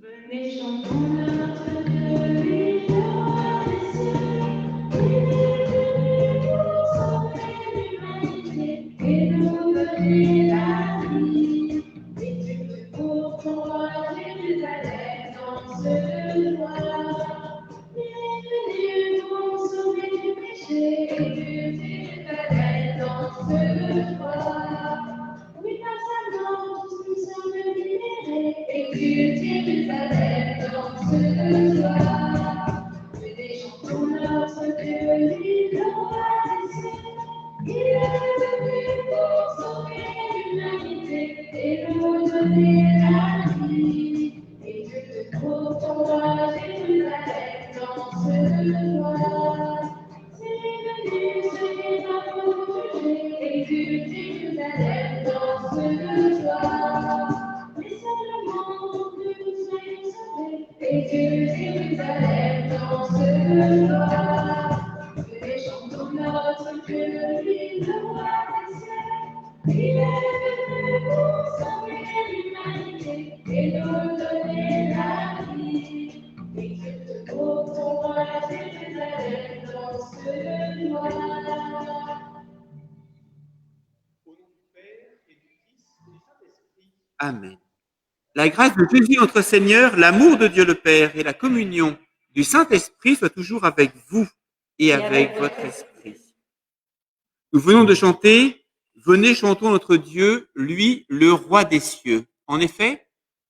Venez, chantons notre Dieu, lui, le roi des cieux. Il est venu pour sauver l'humanité et nous donner la vie. Et tu peux pour ton roi Jérusalem dans ce roi. Il est venu pour sauver du péché et du Jérusalem dans ce roi. Oui, par sa mort, tous nous sommes libérés et du Jérusalem dans ce soir. Venez, chantons notre Dieu, lui, le roi des cieux. Il est venu pour sauver l'humanité et nous donner la vie. Et Dieu te trouve ton roi Jérusalem dans ce soir. C'est venu celui d'un faux juger et du Jérusalem dans ce soir. Mais seulement que nous soyons sauvés et du Jérusalem dans ce soir. Venez, chantons notre Dieu, lui, le roi des cieux. Il est venu pour sauver l'humanité et nous donner la vie. Et Dieu te trouve ton roi Jérusalem dans ce roi. Au nom du Père et du Fils et du Saint-Esprit. Amen. La grâce de Jésus notre Seigneur, l'amour de Dieu le Père et la communion du Saint-Esprit soient toujours avec vous et avec votre esprit. Nous venons de chanter « Venez, chantons notre Dieu, lui, le roi des cieux ». En effet,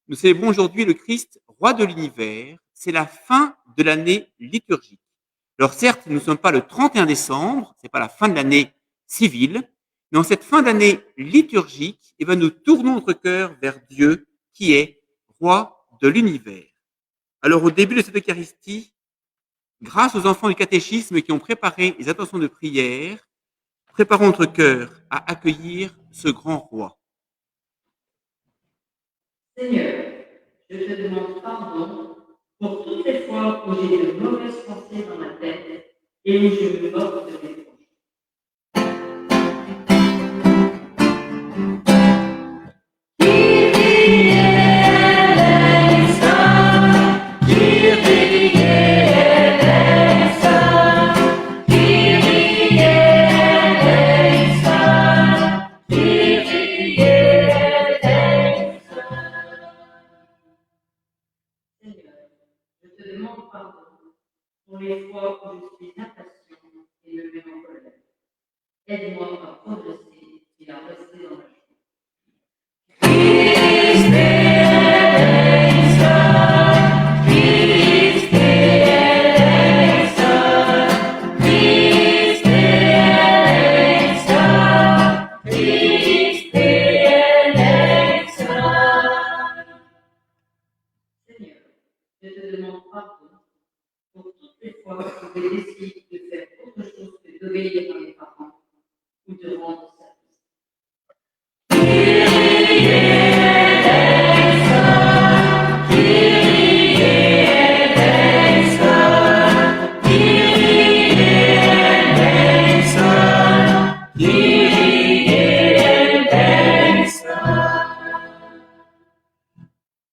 nous célébrons aujourd'hui le Christ, roi de l'univers. C'est la fin de l'année liturgique. Alors certes, nous ne sommes pas le 31 décembre, c'est pas la fin de l'année civile, mais en cette fin d'année liturgique, nous tournons notre cœur vers Dieu qui est roi de l'univers. Alors au début de cette Eucharistie, grâce aux enfants du catéchisme qui ont préparé les intentions de prière, préparons notre cœur à accueillir ce grand roi. Seigneur, je te demande pardon pour toutes les fois où j'ai de mauvaises pensées dans ma tête et où je me moque de mes proches. Pour les fois où je suis impatient et me mets en colère. Aide-moi à progresser et à rester dans la joie. Seigneur, je te demande pardon pour toutes les fois où j'ai décidé de faire autre chose que d'obéir à mes parents ou de rendre service.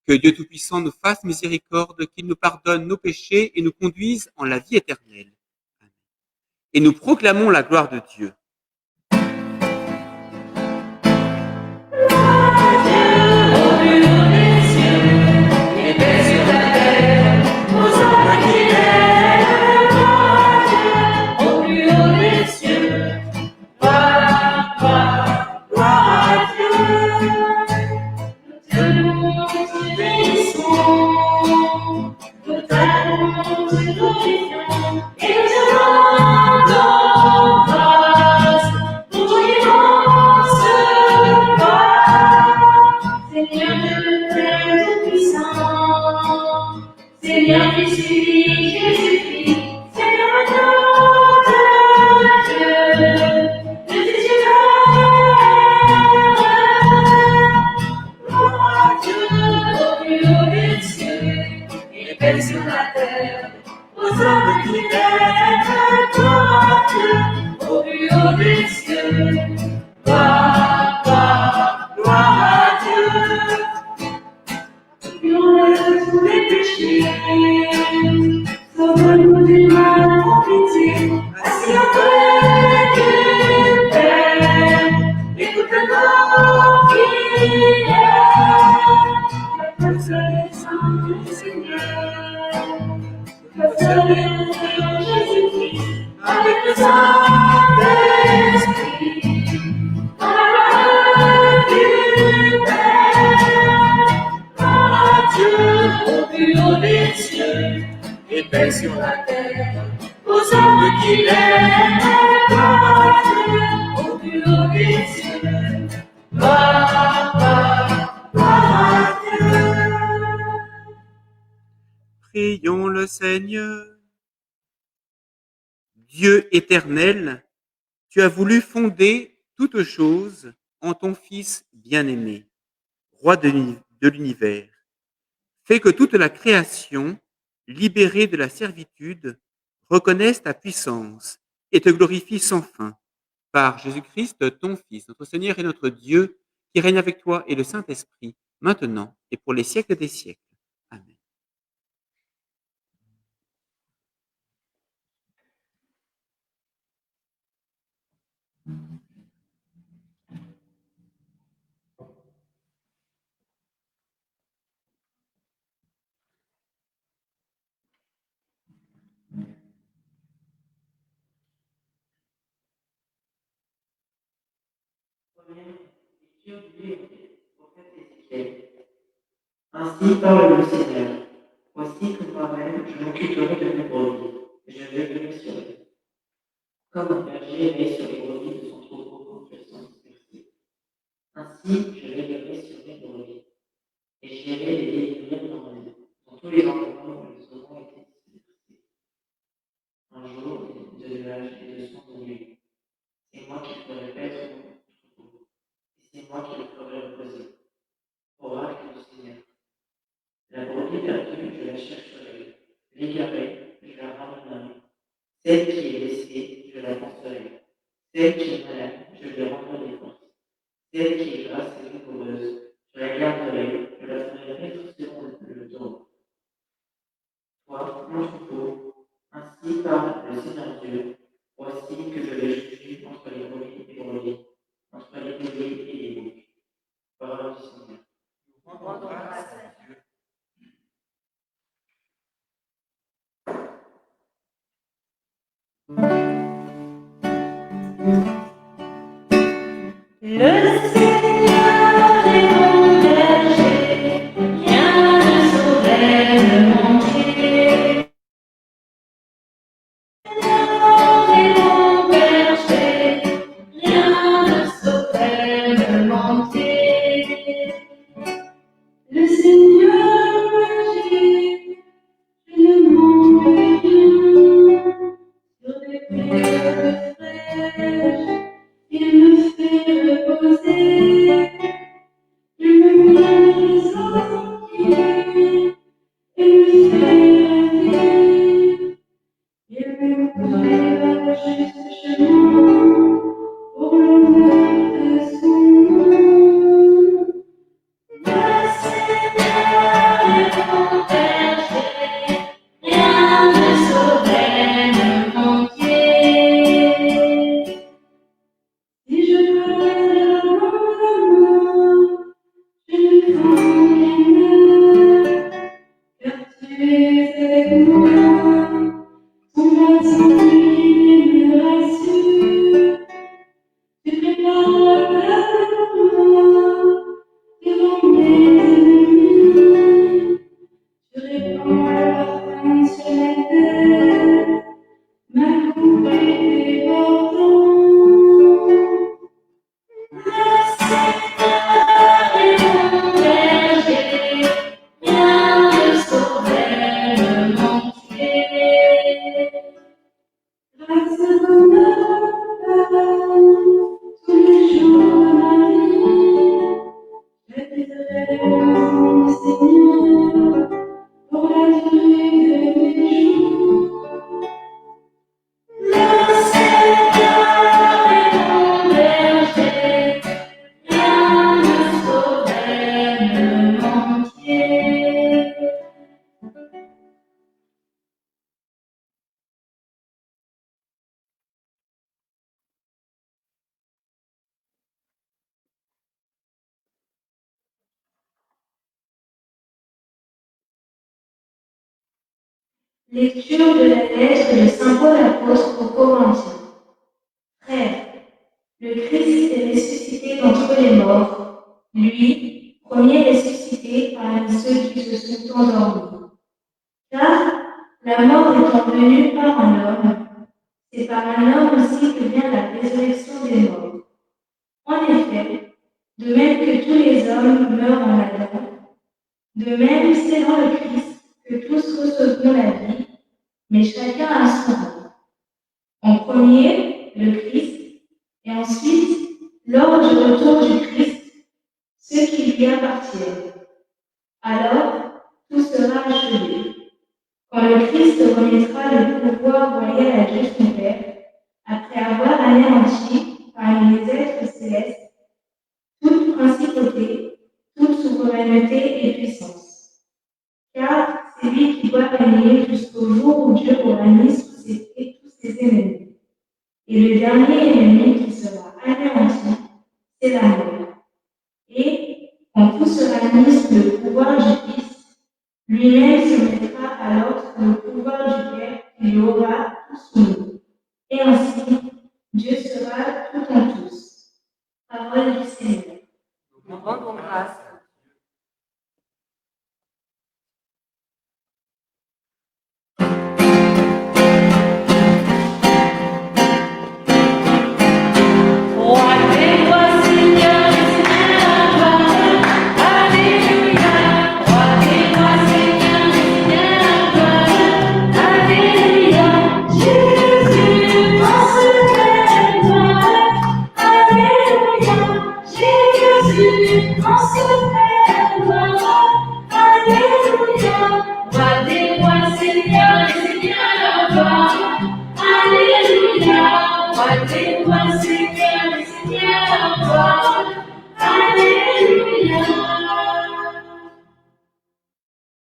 Que Dieu Tout-Puissant nous fasse miséricorde, qu'il nous pardonne nos péchés et nous conduise en la vie éternelle. Amen. Et nous proclamons la gloire de Dieu. Et nous rendons Seigneur de Père Tout-Puissant, Seigneur qui suit Jésus-Christ, Seigneur de Dieu, de tes yeux gloire à Dieu au plus haut des cieux, et paix sur la terre, aux hommes qui t'aiment, gloire à Dieu au plus haut des cieux, gloire, gloire, gloire à Dieu. Pardonne tous les péchés, sauve-nous du mal, en pitié, assis auprès du Père, écoute nos prières, le Père Saint du Seigneur, le Père de Jésus-Christ, avec le Saint-Esprit, dans la gloire du Père. Dieu au plus haut des cieux, et paix sur la terre, aux hommes qui l'aiment, gloire à Dieu au plus haut des cieux, gloire, gloire, gloire à Dieu. Prions le Seigneur. Dieu éternel, tu as voulu fonder toutes choses en ton Fils bien-aimé, roi de l'univers. Fais que toute la création, libérée de la servitude, reconnaisse ta puissance et te glorifie sans fin. Par Jésus-Christ, ton Fils, notre Seigneur et notre Dieu, qui règne avec toi et le Saint-Esprit, maintenant et pour les siècles des siècles. Amen. Lecture du livre du prophète Ézéchiel. Ainsi parle le Seigneur. Voici que moi-même je m'occuperai de mes brebis, et je veillerai sur elles. Comme un berger veille sur les brebis de son troupeau quand elles sont dispersées. Ainsi je veillerai sur mes brebis, et j'irai les délivrer dans tous les endroits où elles auront été dispersées. Un jour, de nuages et de son de nuit. C'est moi qui ferai paître mon troupeau, et c'est moi qui le ferai reposer. Oracle du Seigneur. La brebis perdue, je la chercherai. L'égarée, je la ramènerai. Celle qui est blessée, je la penserai. Celle qui est malade, je lui rendrai des forces. Celle qui est grasse et vigoureuse, je la garderai, je la ferai vivre selon le taureau. Toi, mon troupeau, ainsi parle le Seigneur Dieu. Voici que je vais juger entre les brebis et les brebis, entre les béliers et les boucs. Parole du Seigneur. Rendons grâce à Dieu. Le Seigneur est mon berger. Lecture de la lettre de Saint Paul apôtre aux Corinthiens. Frères, le Christ est ressuscité d'entre les morts, lui, premier ressuscité parmi ceux qui se sont endormis. Car la mort étant venue par un homme, c'est par un homme aussi que vient la résurrection des morts. En effet, de même que tous les hommes meurent en Adam, de même c'est dans le Christ que tous recevront la vie, mais chacun à son rang. En premier, le Christ, et ensuite, lors du retour du Christ, ceux qui lui appartiennent. Alors, tout sera achevé. Quand le Christ remettra le pouvoir royal à Dieu son Père, après avoir anéanti parmi les êtres célestes toute principauté, toute souveraineté et puissance. Car c'est lui qui doit régner jusqu'au jour où Dieu aura mis sous ses pieds tous ses ennemis. Et le dernier ennemi qui sera anéanti, c'est la mort. Et quand tout sera mis sous le pouvoir du Fils, lui-même se mettra alors sous le pouvoir du Père qui lui aura tout soumis. Et ainsi, Dieu sera tout en tous. Parole du Seigneur. Nous rendons grâce.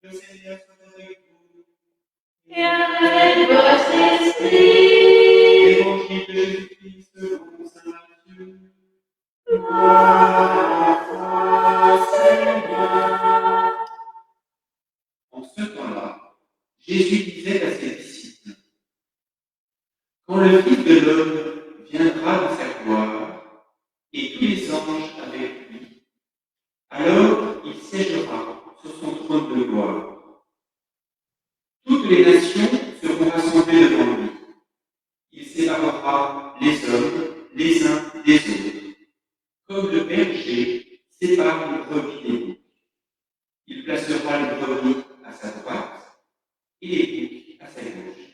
Le Seigneur soit avec vous. Et avec votre esprit. Évangile de Jésus-Christ selon saint Matthieu. En ce temps-là, Jésus disait à ses disciples, quand le Fils de l'homme viendra dans sa gloire, et tous les anges avec lui, alors il siégera sur son trône de gloire. Toutes les nations seront rassemblées devant lui. Il séparera les hommes les uns des autres, comme le berger sépare les brebis des boucs. Il placera les brebis à sa droite et les boucs à sa gauche.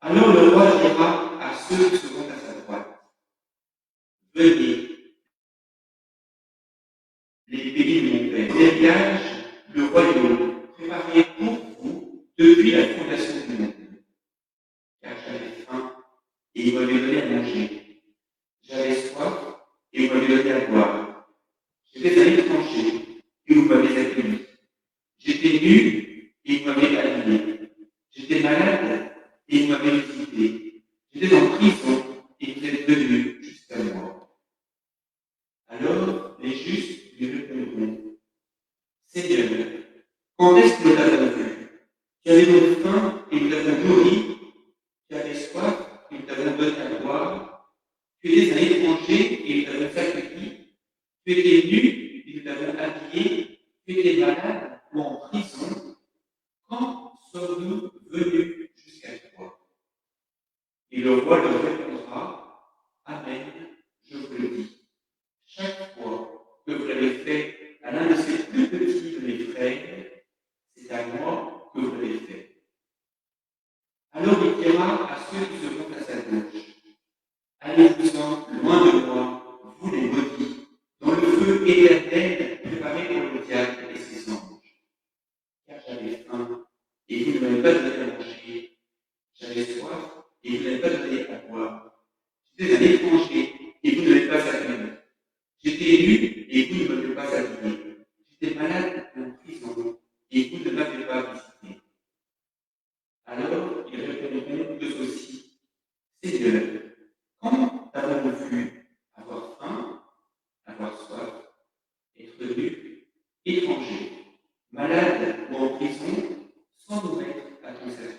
Alors le roi dira à ceux qui seront à sa droite, venez, les pays de mon Père, l'héritage, le royaume, préparé pour vous depuis la fondation du monde. Car j'avais faim, et vous m'avez donné à manger. J'avais soif, et vous m'avez donné à boire. J'étais un étranger, et vous m'avez accueilli. J'étais nu, et vous m'avez habillé. J'étais malade, et vous m'avez visité. J'étais en prison, et vous êtes venus jusqu'à moi. Alors les justes lui répondront, Seigneur, quand est-ce que nous t'avons vu? Tu avais donc faim, et nous t'avons nourri. Tu avais soif, et nous t'avons donné à boire. Tu étais un étranger, et nous t'avons accueilli. Tu étais nu, et nous t'avons habillé. Tu étais malade ou en prison. Quand sommes-nous venus jusqu'à toi? Et le roi leur répondra, Amen, je vous le dis. Chaque fois que vous l'avez fait à l'un de ces plus petits de mes frères, c'est à moi que vous l'avez fait. Alors il dira à ceux qui seront à sa gauche, allez-vous-en loin de moi, vous les maudits, dans le feu éternel préparé pour le diable et ses anges. Car j'avais faim, et vous ne m'avez pas donné à manger. J'avais soif, et vous n'avez pas donné à boire. J'étais un étranger, et vous ne m'avez pas accueilli. J'étais nu, et vous ne m'avez pas habillé. J'étais malade en prison, et vous ne m'avez pas visité. Alors ils répondront eux aussi, Seigneur, quand t'avons-nous vu avoir faim, avoir soif, être nu, étranger, malade ou en prison, sans nous mettre à ton service?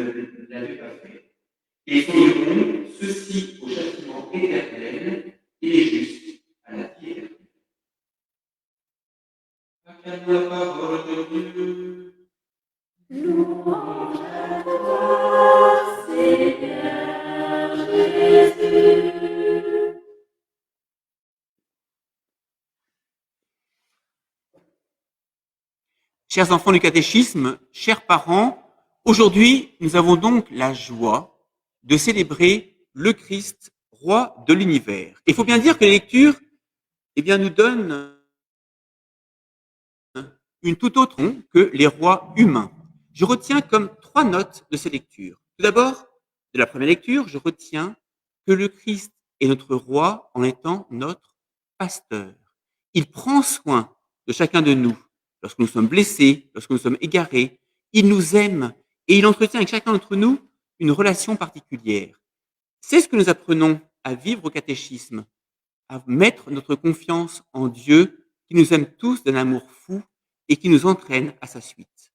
ne l'avez pas fait. Et ils iront, ceux-ci au châtiment éternel, et les justes à la vie éternelle. Acclame la parole de Dieu. Louange à toi, Seigneur Jésus. Chers enfants du catéchisme, chers parents, aujourd'hui, nous avons donc la joie de célébrer le Christ, roi de l'univers. Il faut bien dire que les lectures, nous donnent une toute autre que les rois humains. Je retiens comme 3 notes de ces lectures. Tout d'abord, de la première lecture, je retiens que le Christ est notre roi en étant notre pasteur. Il prend soin de chacun de nous. Lorsque nous sommes blessés, lorsque nous sommes égarés, il nous aime et il entretient avec chacun d'entre nous une relation particulière. C'est ce que nous apprenons à vivre au catéchisme, à mettre notre confiance en Dieu qui nous aime tous d'un amour fou et qui nous entraîne à sa suite.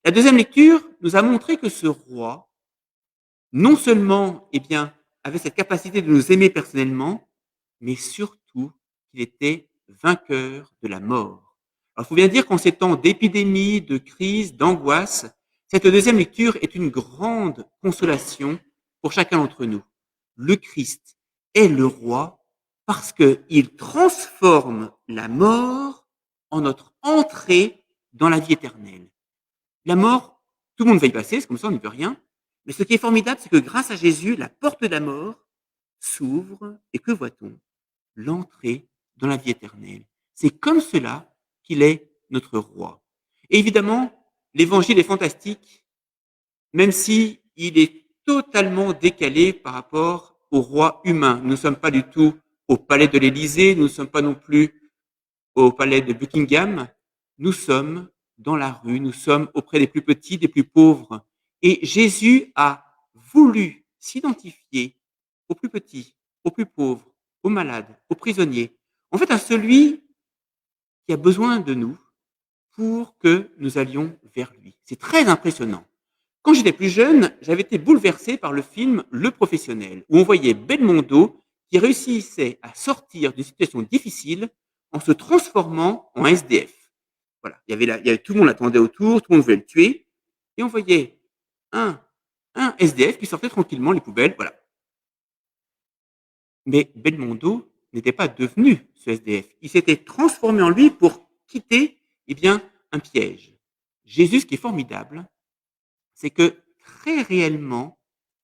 La deuxième lecture nous a montré que ce roi, non seulement avait cette capacité de nous aimer personnellement, mais surtout qu'il était vainqueur de la mort. Alors, il faut bien dire qu'en ces temps d'épidémie, de crise, d'angoisse, cette deuxième lecture est une grande consolation pour chacun d'entre nous. Le Christ est le roi parce qu'il transforme la mort en notre entrée dans la vie éternelle. La mort, tout le monde va y passer, c'est comme ça, on n'y peut rien. Mais ce qui est formidable, c'est que grâce à Jésus, la porte de la mort s'ouvre et que voit-on? L'entrée dans la vie éternelle. C'est comme cela qu'il est notre roi. Et évidemment, l'évangile est fantastique, même si il est totalement décalé par rapport au roi humain. Nous ne sommes pas du tout au palais de l'Élysée, nous ne sommes pas non plus au palais de Buckingham, nous sommes dans la rue, nous sommes auprès des plus petits, des plus pauvres. Et Jésus a voulu s'identifier aux plus petits, aux plus pauvres, aux malades, aux prisonniers. En fait, à celui qui a besoin de nous pour que nous allions vers lui. C'est très impressionnant. Quand j'étais plus jeune, j'avais été bouleversé par le film Le Professionnel, où on voyait Belmondo qui réussissait à sortir d'une situation difficile en se transformant en SDF. Voilà, il y avait tout le monde l'attendait autour, tout le monde voulait le tuer, et on voyait un, un SDF qui sortait tranquillement les poubelles, voilà. Mais Belmondo n'était pas devenu ce SDF. Il s'était transformé en lui pour quitter, un piège. Jésus, ce qui est formidable, c'est que très réellement,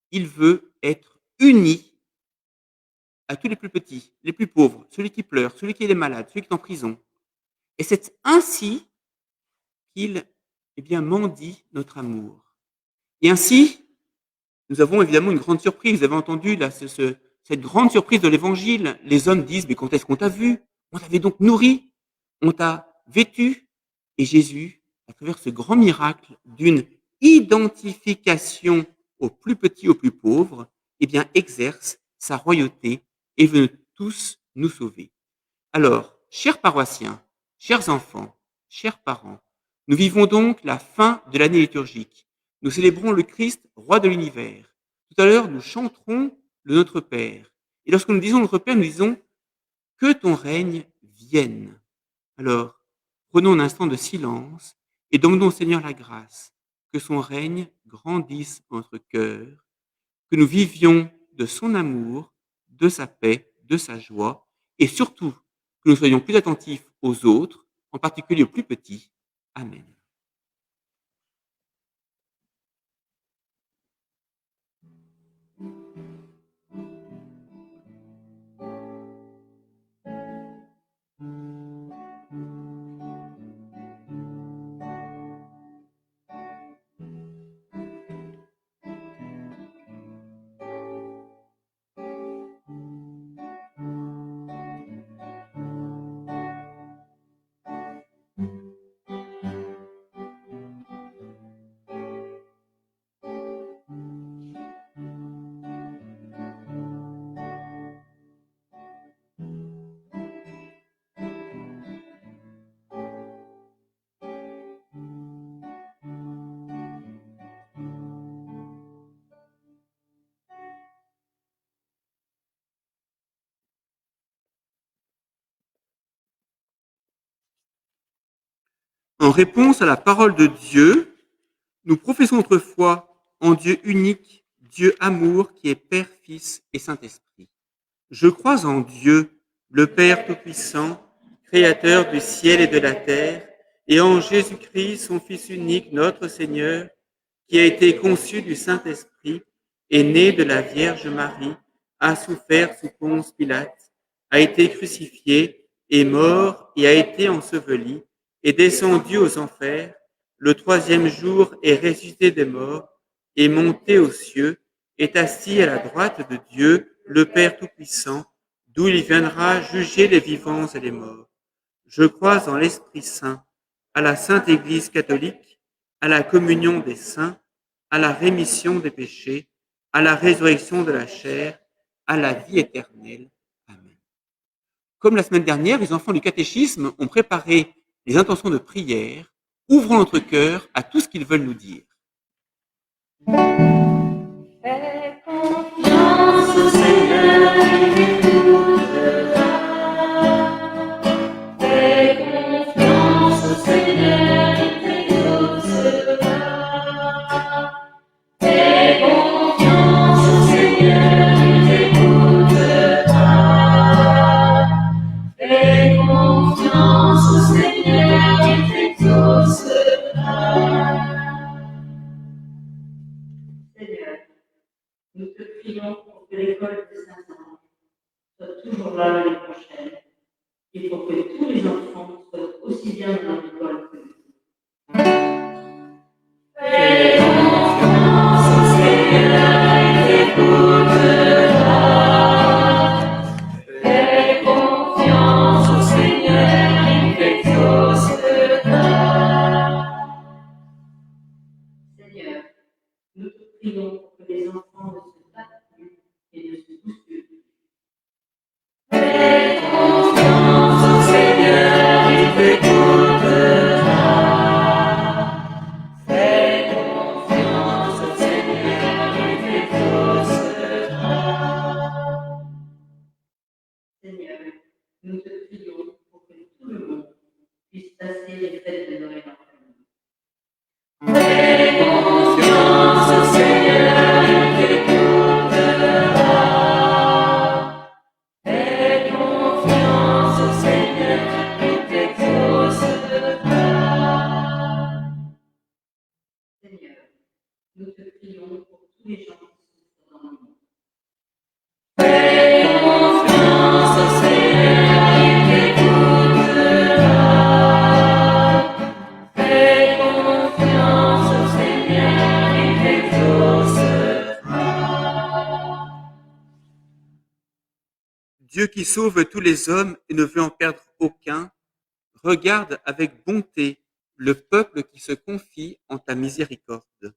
il veut être uni à tous les plus petits, les plus pauvres, celui qui pleure, celui qui est malade, celui qui est en prison. Et c'est ainsi qu'il mendie notre amour. Et ainsi, nous avons évidemment une grande surprise. Vous avez entendu là, cette grande surprise de l'évangile. Les hommes disent, mais quand est-ce qu'on t'a vu? On t'avait donc nourri, on t'a vêtu. Et Jésus, à travers ce grand miracle d'une identification aux plus petits, aux plus pauvres, exerce sa royauté et veut tous nous sauver. Alors, chers paroissiens, chers enfants, chers parents, nous vivons donc la fin de l'année liturgique. Nous célébrons le Christ, roi de l'univers. Tout à l'heure, nous chanterons le Notre Père. Et lorsque nous disons Notre Père, nous disons que ton règne vienne. Alors, prenons un instant de silence et demandons au Seigneur la grâce que son règne grandisse dans notre cœur, que nous vivions de son amour, de sa paix, de sa joie, et surtout que nous soyons plus attentifs aux autres, en particulier aux plus petits. Amen. En réponse à la parole de Dieu, nous professons notre foi en Dieu unique, Dieu amour, qui est Père, Fils et Saint-Esprit. Je crois en Dieu, le Père Tout-Puissant, Créateur du ciel et de la terre, et en Jésus-Christ, son Fils unique, notre Seigneur, qui a été conçu du Saint-Esprit, est né de la Vierge Marie, a souffert sous Ponce Pilate, a été crucifié, est mort et a été enseveli, est descendu aux enfers, le troisième jour est ressuscité des morts, est monté aux cieux, est assis à la droite de Dieu, le Père Tout-Puissant, d'où il viendra juger les vivants et les morts. Je crois en l'Esprit Saint, à la Sainte Église catholique, à la communion des saints, à la rémission des péchés, à la résurrection de la chair, à la vie éternelle. Amen. Comme la semaine dernière, les enfants du catéchisme ont préparé les intentions de prière. Ouvrons notre cœur à tout ce qu'ils veulent nous dire. Fais confiance au Seigneur, il t'écoutera. Fais confiance au Seigneur, il t'exaucera. Fais confiance au Seigneur, il t'écoutera. Fais confiance au Seigneur, il t'exaucera. Seigneur, nous te prions pour que l'école de Saint-Ange soit toujours là l'année prochaine et pour que tous les enfants soient aussi bien dans l'école que nous. Fais confiance au Seigneur, il t'écoutera. Fais confiance au Seigneur, il t'exaucera. Seigneur, nous te prions pour que les enfants ne se battent plus et ne se bousculent plus. Fais confiance au Seigneur, il t'écoutera. Fais confiance au Seigneur, il t'exaucera. Seigneur, nous te prions pour que tout le monde puisse passer les fêtes de Noël en famille. Fais confiance au Seigneur, il t'écoutera. Fais confiance au Seigneur, il t'exaucera. Seigneur, nous te prions pour tous les gens qui souffrent dans le monde. Fais confiance au Seigneur, il t'écoutera. Fais confiance au Seigneur, il t'exaucera. Dieu qui sauve tous les hommes et ne veut en perdre aucun, regarde avec bonté le peuple qui se confie en ta miséricorde.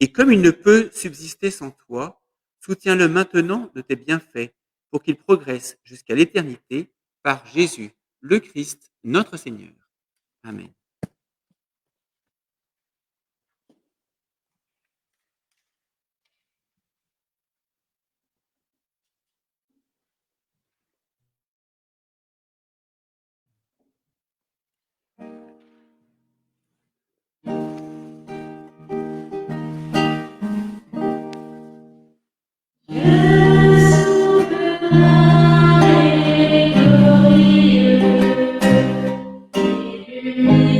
Et comme il ne peut subsister sans toi, soutiens-le maintenant de tes bienfaits pour qu'il progresse jusqu'à l'éternité par Jésus, le Christ, notre Seigneur. Amen. Souverain et glorieux, illumine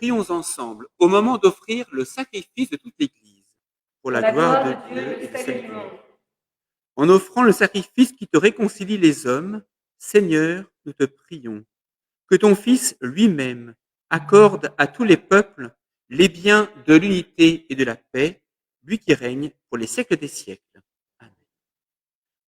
Prions ensemble au moment d'offrir le sacrifice de toute l'Église, pour la gloire de Dieu et du salut du monde. En offrant le sacrifice qui te réconcilie les hommes, Seigneur, nous te prions que ton Fils lui-même accorde à tous les peuples les biens de l'unité et de la paix, lui qui règne pour les siècles des siècles. Amen.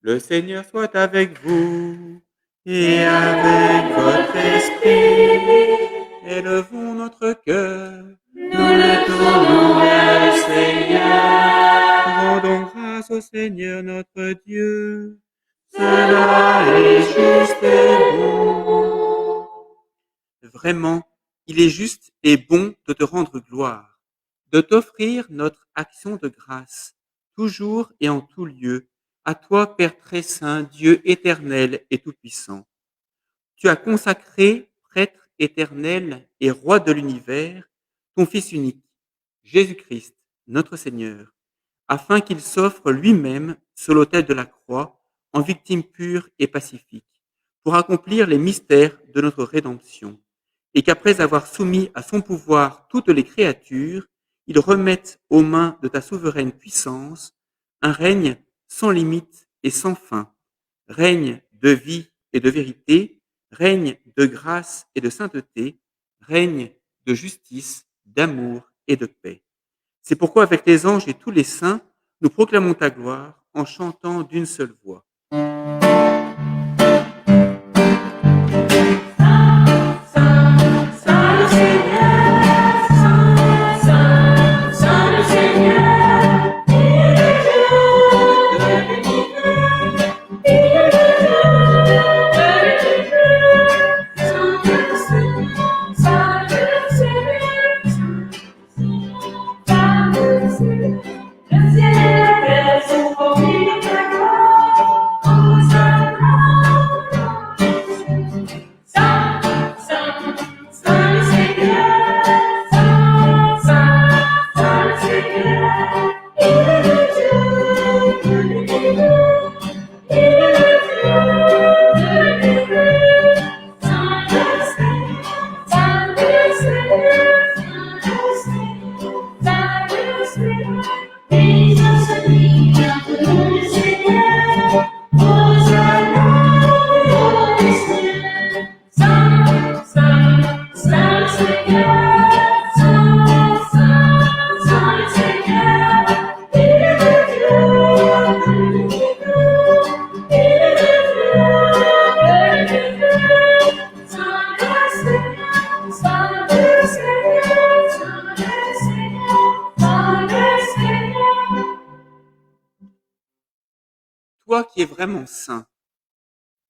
Le Seigneur soit avec vous et avec votre esprit. Élevons notre cœur, nous le tournons vers le Seigneur. Rendons grâce au Seigneur notre Dieu. Cela est juste et bon. Vraiment, il est juste et bon de te rendre gloire, de t'offrir notre action de grâce, toujours et en tout lieu, à toi, Père très saint, Dieu éternel et tout-puissant. Tu as consacré, prêtre éternel et roi de l'univers, ton Fils unique, Jésus-Christ, notre Seigneur, afin qu'il s'offre lui-même sur l'autel de la croix en victime pure et pacifique, pour accomplir les mystères de notre rédemption, et qu'après avoir soumis à son pouvoir toutes les créatures, il remette aux mains de ta souveraine puissance un règne sans limite et sans fin, règne de vie et de vérité, règne de grâce et de sainteté, règne de justice, d'amour et de paix. C'est pourquoi avec les anges et tous les saints, nous proclamons ta gloire en chantant d'une seule voix. Toi qui es vraiment saint,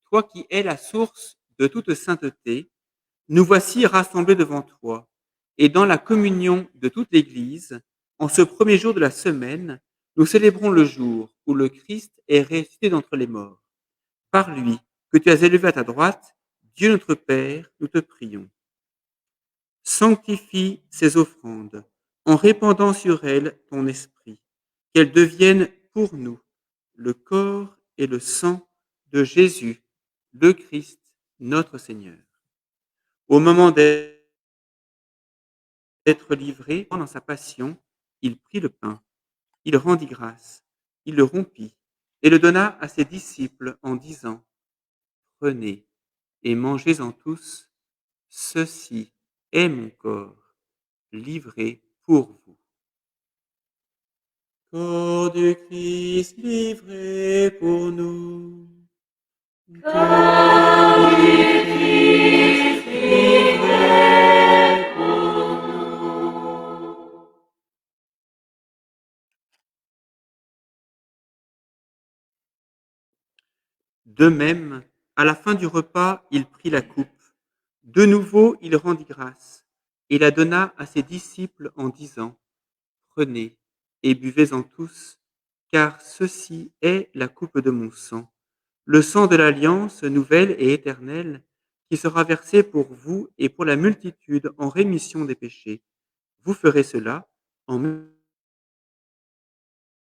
toi qui es la source de toute sainteté, nous voici rassemblés devant toi et dans la communion de toute l'Église, en ce premier jour de la semaine, nous célébrons le jour où le Christ est ressuscité d'entre les morts. Par lui, que tu as élevé à ta droite, Dieu notre Père, nous te prions. Sanctifie ces offrandes en répandant sur elles ton esprit, qu'elles deviennent pour nous le corps et le sang de Jésus, le Christ, notre Seigneur. Au moment d'être livré dans sa passion, il prit le pain, il rendit grâce, il le rompit et le donna à ses disciples en disant : Prenez et mangez-en tous, ceci est mon corps, livré pour vous. Corps du Christ livré pour nous. Corps du Christ livré pour nous. De même, à la fin du repas, il prit la coupe. De nouveau, il rendit grâce et la donna à ses disciples en disant : Prenez et buvez-en tous, car ceci est la coupe de mon sang, le sang de l'alliance nouvelle et éternelle, qui sera versé pour vous et pour la multitude en rémission des péchés. Vous ferez cela en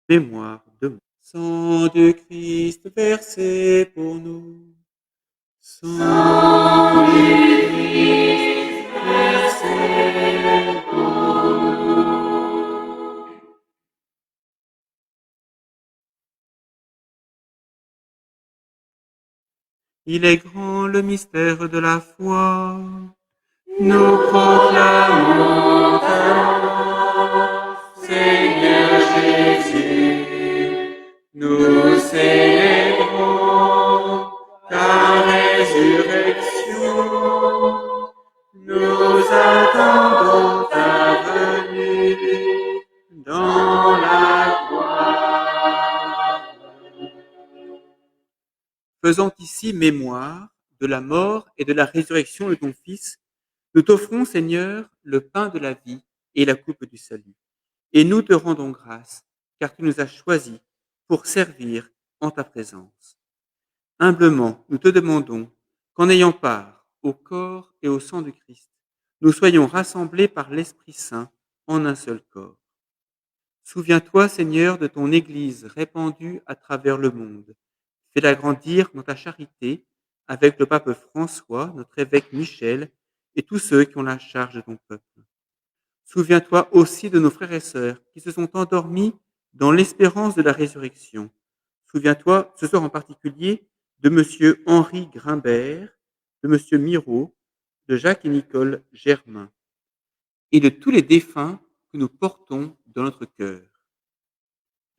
mémoire de moi. Sang du Christ versé pour nous. Sang du Christ versé Il est grand le mystère de la foi. Nous proclamons ta mort, Seigneur Jésus. Nous célébrons ta résurrection. Nous attendons ta venue dans la gloire. Faisant ici mémoire de la mort et de la résurrection de ton Fils, nous t'offrons, Seigneur, le pain de la vie et la coupe du salut. Et nous te rendons grâce, car tu nous as choisis pour servir en ta présence. Humblement, nous te demandons qu'en ayant part au corps et au sang du Christ, nous soyons rassemblés par l'Esprit Saint en un seul corps. Souviens-toi, Seigneur, de ton Église répandue à travers le monde. Fais-la grandir dans ta charité avec le pape François, notre évêque Michel et tous ceux qui ont la charge de ton peuple. Souviens-toi aussi de nos frères et sœurs qui se sont endormis dans l'espérance de la résurrection. Souviens-toi ce soir en particulier de Monsieur Henri Grimbert, de Monsieur Miraut, de Jacques et Nicole Germain et de tous les défunts que nous portons dans notre cœur.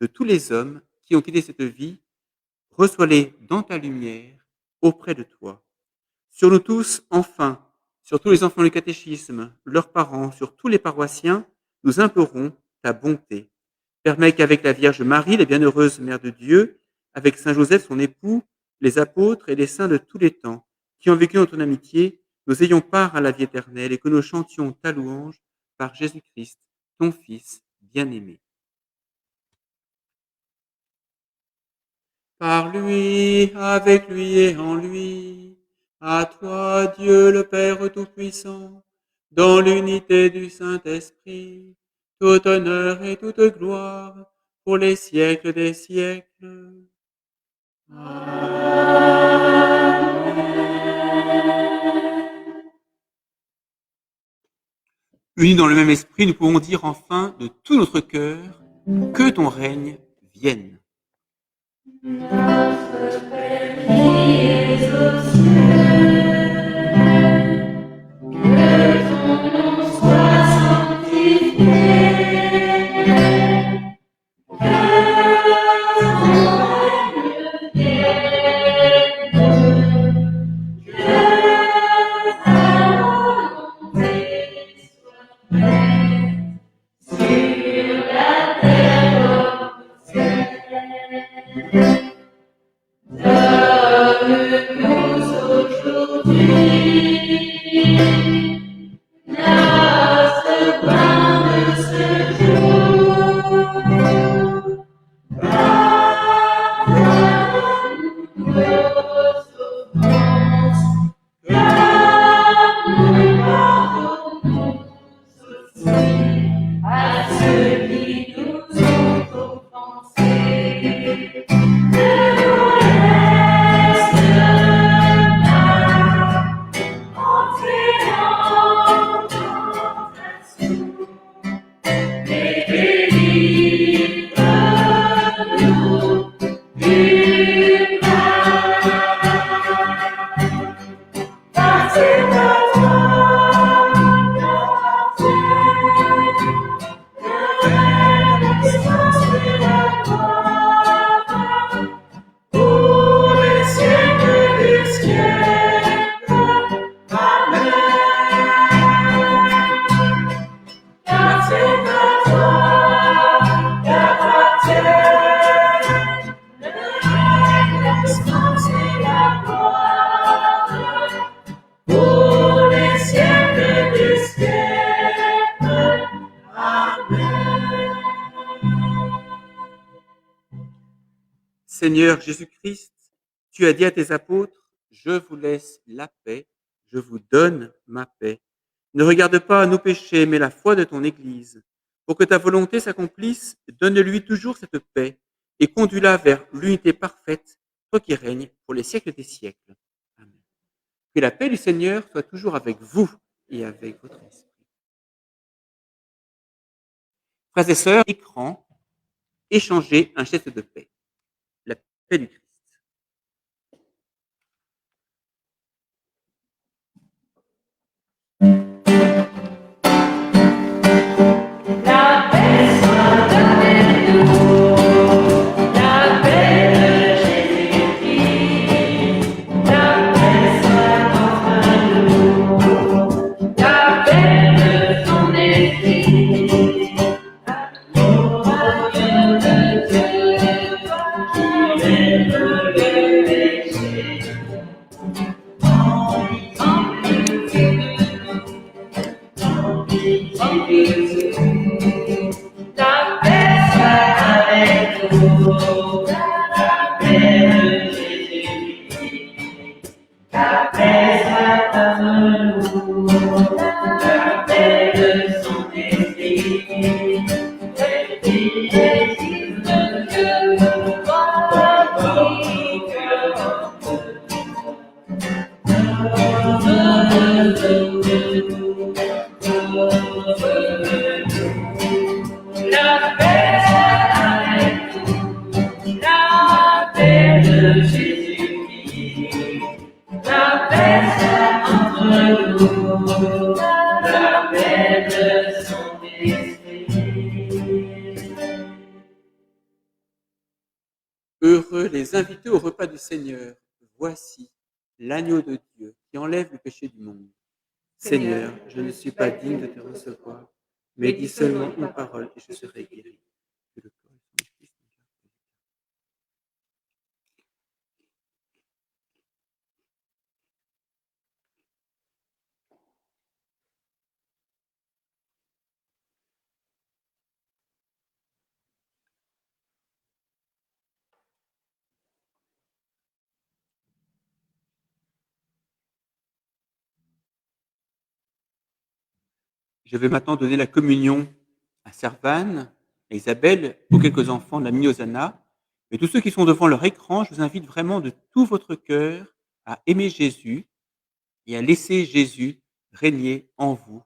De tous les hommes qui ont quitté cette vie, reçois-les dans ta lumière auprès de toi. Sur nous tous, enfin, sur tous les enfants du catéchisme, leurs parents, sur tous les paroissiens, nous implorons ta bonté. Permets qu'avec la Vierge Marie, la bienheureuse Mère de Dieu, avec Saint Joseph, son époux, les apôtres et les saints de tous les temps, qui ont vécu dans ton amitié, nous ayons part à la vie éternelle et que nous chantions ta louange par Jésus-Christ, ton Fils bien-aimé. Par lui, avec lui et en lui, à toi, Dieu le Père Tout-Puissant, dans l'unité du Saint-Esprit, tout honneur et toute gloire pour les siècles des siècles. Unis dans le même esprit, nous pouvons dire enfin de tout notre cœur que ton règne vienne. Notre Père qui es aux cieux, que ton nom soit sanctifié, que ton règne vienne, que ta volonté soit faite sur la terre comme au ciel. Donne-nous aujourd'hui notre pain de ce jour. Pardonne-nous nos offenses, comme nous pardonnons aussi à ceux qui nous ont offensés. Ne nous laisse pas entrer en tentation, mais délivre-nous du mal. Car c'est à toi qu'appartiennent le règne, la puissance et la gloire pour les siècles des siècles. Amen. Car c'est à toi qu'appartiennent le règne, la puissance et la gloire pour les siècles des siècles. Amen. Seigneur Jésus-Christ, tu as dit à tes apôtres, je vous laisse la paix, je vous donne ma paix. Ne regarde pas nos péchés, mais la foi de ton Église. Pour que ta volonté s'accomplisse, donne-lui toujours cette paix et conduis-la vers l'unité parfaite, toi qui règnes pour les siècles des siècles. Amen. Que la paix du Seigneur soit toujours avec vous et avec votre esprit. Frères et sœurs, écran, échangez un geste de paix. La paix du Christ. La paix soit avec nous, la paix de Jésus-Christ. La paix soit avec nous, la paix de son esprit. L'esprit Jésus de Dieu, toi qui cœur la paix avec nous, la paix de Jésus-Christ. La paix soit entre nous, la paix de son esprit. Heureux les invités au repas du Seigneur. Voici l'agneau de Dieu qui enlève le péché du monde. Seigneur, je ne suis pas digne de te recevoir, mais dis seulement une parole et je serai guéri. Que le corps et son esprit soient gardés. Je vais maintenant donner la communion à Servane, à Isabelle, aux quelques enfants de la Mini-Hosanna. Et tous ceux qui sont devant leur écran, je vous invite vraiment de tout votre cœur à aimer Jésus et à laisser Jésus régner en vous.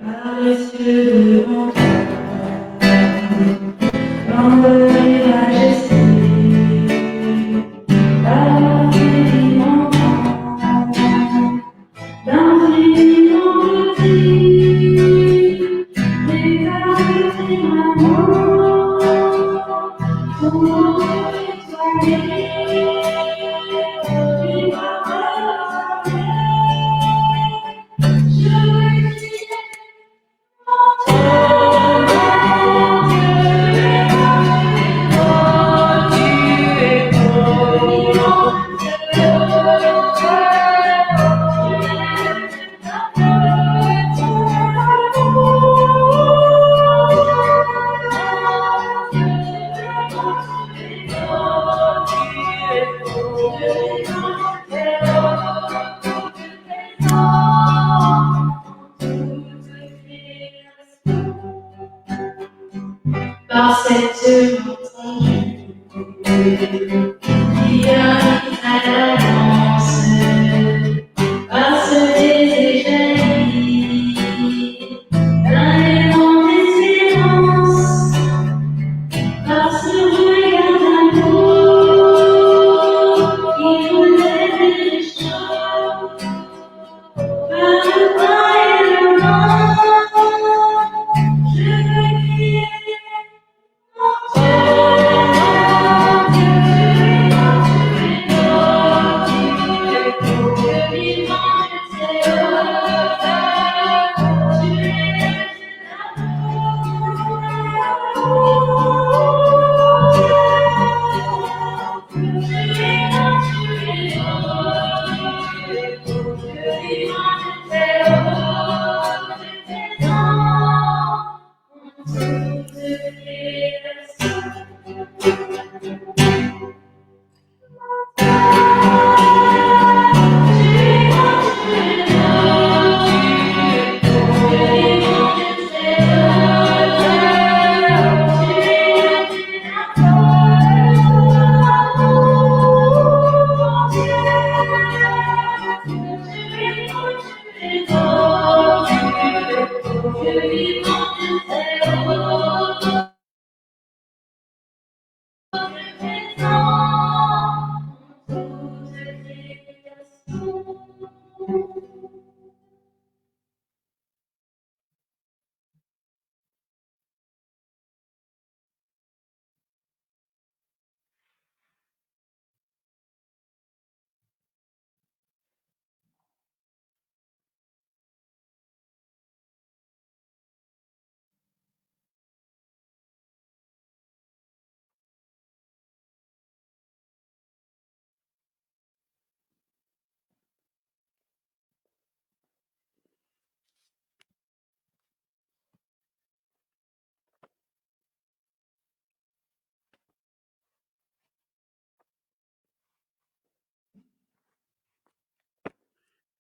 Par les cieux devant toi, grande et majesté, par l'infiniment grand, l'infiniment petit, déclaré firmament, ton nom est étoilé, tu m'as préparé, je vais crier. Par cette montagne qui invite à la danse, par ce désir jaillit d'un élan d'espérance, par ce regard d'amour qui relève les choses, par le pas et le vent, je veux crier. Oh, Dieu vivant de très haut, présent en toute création.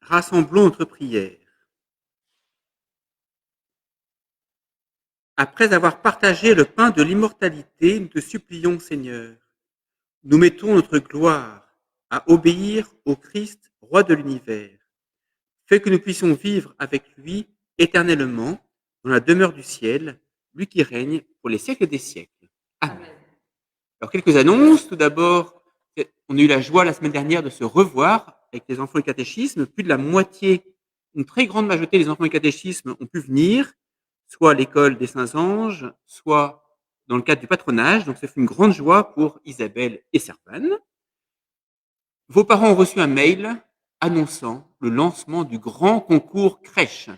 Rassemblons notre prière. Après avoir partagé le pain de l'immortalité, nous te supplions, Seigneur, nous mettons notre gloire à obéir au Christ, roi de l'univers. Fais que nous puissions vivre avec lui éternellement dans la demeure du ciel, lui qui règne pour les siècles des siècles. Amen. Alors, quelques annonces. Tout d'abord, on a eu la joie la semaine dernière de se revoir avec les enfants du catéchisme. Plus de la moitié, une très grande majorité des enfants du catéchisme ont pu venir, soit à l'école des Saints-Anges, soit dans le cadre du patronage. Donc, ça fait une grande joie pour Isabelle et Servane. Vos parents ont reçu un mail annonçant le lancement du grand concours crèche,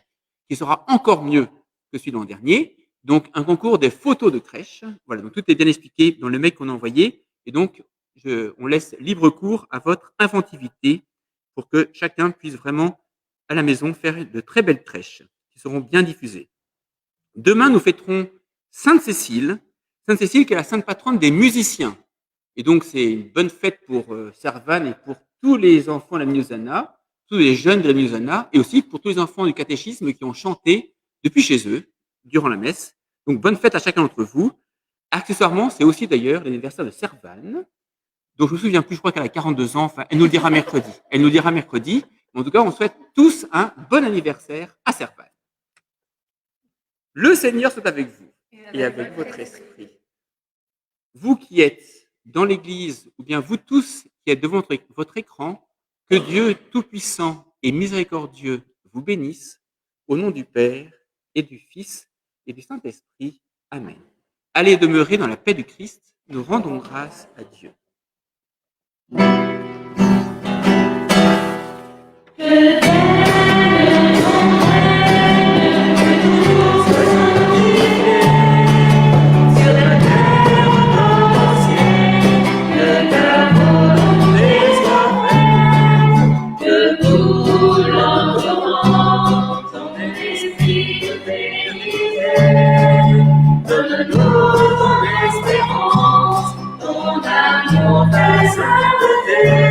qui sera encore mieux que celui de l'an dernier. Donc, un concours des photos de crèche. Voilà, donc tout est bien expliqué dans le mail qu'on a envoyé. Et donc, on laisse libre cours à votre inventivité pour que chacun puisse vraiment, à la maison, faire de très belles crèches qui seront bien diffusées. Demain, nous fêterons Sainte-Cécile. Sainte-Cécile qui est la sainte patronne des musiciens. Et donc, c'est une bonne fête pour Servane et pour tous les enfants de la Minusana, tous les jeunes de la Minusana, et aussi pour tous les enfants du catéchisme qui ont chanté depuis chez eux, durant la messe. Donc, bonne fête à chacun d'entre vous. Accessoirement, c'est aussi d'ailleurs l'anniversaire de Servane, dont je me souviens plus, je crois qu'elle a 42 ans, enfin, elle nous le dira mercredi. Elle nous le dira mercredi. Mais en tout cas, on souhaite tous un bon anniversaire à Servane. Le Seigneur soit avec vous et avec votre esprit. Vous qui êtes dans l'Église, ou bien vous tous qui êtes devant votre écran, que Dieu Tout-Puissant et Miséricordieux vous bénisse, au nom du Père et du Fils et du Saint-Esprit. Amen. Allez demeurer dans la paix du Christ, nous rendons grâce à Dieu. Donne-nous ton espérance, ton amour fait sainteté.